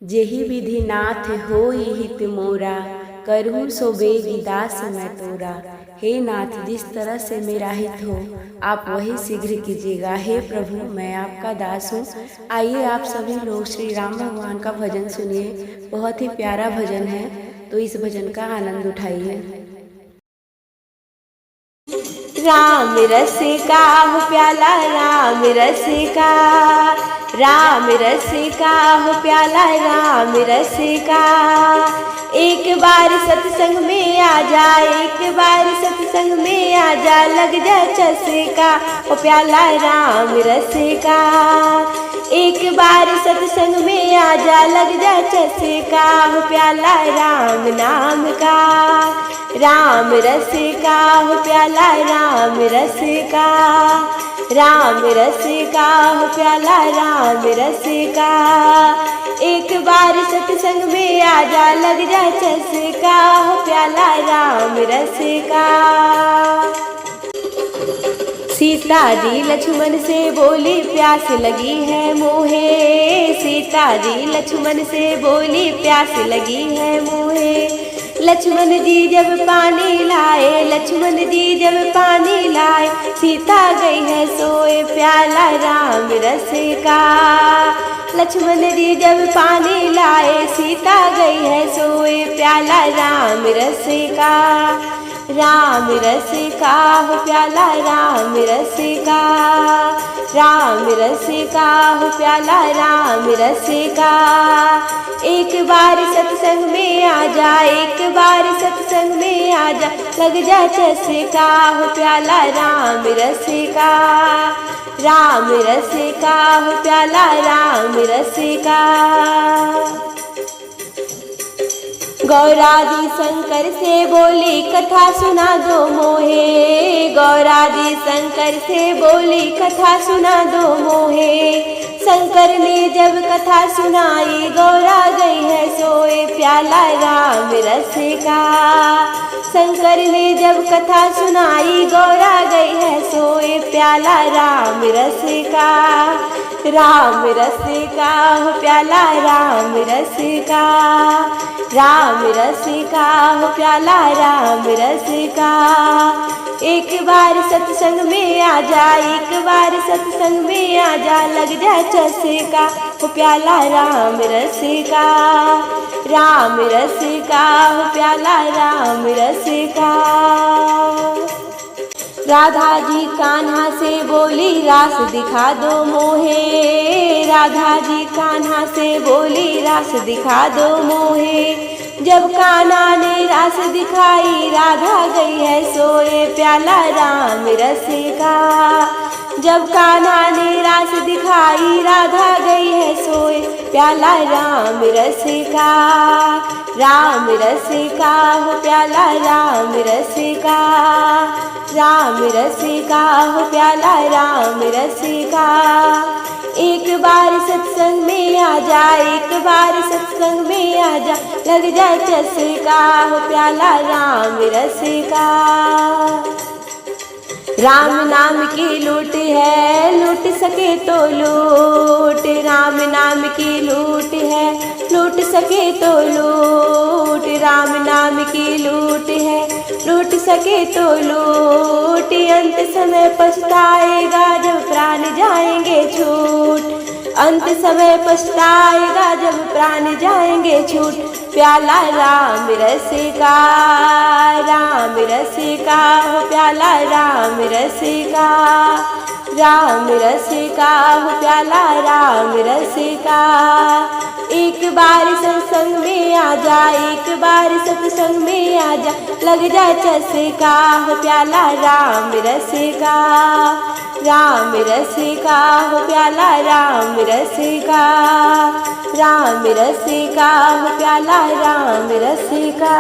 जेहि विधि नाथ होई हित मोरा, करहूँ सो बेगी दास मैं तोरा। हे नाथ, जिस तरह से मेरा हित हो आप वही शीघ्र कीजिएगा। हे प्रभु, मैं आपका दास हूँ। आइए आप सभी लोग श्री राम भगवान का भजन सुनिए। बहुत ही प्यारा भजन है, तो इस भजन का आनंद उठाइए। राम रस का हो प्याला, राम रस का, राम रस का हो प्याला, राम रस का। एक बार सत्संग में आ जा, एक बार सत्संग में आ जा, लग जा चस्का हो प्याला राम रस का। एक बार सत्संग में आ जा, लग जा चस्का हो प्याला राम नाम का। राम रस का हो प्याला राम रस का, राम रस का हो प्याला राम रस का। एक बार सत्संग में आ जा, लग जा चस्का हो प्याला राम रस का। सीता जी लक्ष्मण से बोली प्यास लगी है मोहे, सीता जी लक्ष्मण से बोली प्यास लगी है मोहे। लक्ष्मण जी जब पानी लाए, लक्ष्मण जी जब पानी लाए, सीता गई है सोए प्याला राम रस का। लक्ष्मण जी जब पानी लाए, सीता गई है सोए प्याला राम रस का। राम रस का हो प्याला राम रस का, राम रस का हो प्याला राम रस का। एक बार सत्संग में आ जा, एक बार सत्संग में आ जा, लग जा चस्का हो प्याला राम रस का। राम रस का हो प्याला राम रस का। गौरादि शंकर से बोली कथा सुना दो मोहे, गौरादि शंकर से बोली कथा सुना दो मोहे। शंकर ने जब कथा सुनाई, गौरा गई है सोए प्याला राम रस का। शंकर ने जब कथा सुनाई, गौरा गई है सोए प्याला राम रस का। राम रस का हो प्याला राम रस का, राम रस का हो प्याला राम रस का। एक बार सत्संग में आ जा, एक बार सत्संग में आ जा, लग जा चस्का हो प्याला राम रस का। राम रस का हो प्याला राम रस का। राधा जी कान्हा से बोली रास दिखा दो मोहे, राधा जी कान्हा से बोली रास दिखा दो मोहे। जब कान्हा ने रास दिखाई, राधा गई है सोए प्याला राम रस का। जब कान्हा ने रास दिखाई, राधा गई है सोए प्याला राम रस का। राम रस का हो प्याला राम रस का, राम रस का हो प्याला राम रस का। एक बार सत्संग में आ जा, एक बार सत्संग में आ जा, लग जा चस्का हो प्याला राम रस का। राम नाम की लूट है, लूट सके तो लूट, राम नाम की लूट है, लूट सके तो लूट। राम नाम की लूट है, लूट सके तो लूट। अंत समय पछताएगा जब प्राण जाएंगे छूट, अंत समय पछताएगा जब प्राण जाएंगे छूट। प्याला राम रस का, राम रस का हो प्याला राम रस का। राम रस का हो प्याला राम रस का। एक बार सत्संग में आ जा, एक बार सत्संग में आ जा, लग जा चस्का हो प्याला राम रस का। राम रस का हो प्याला राम रस का, राम रस का हो प्याला राम रस का।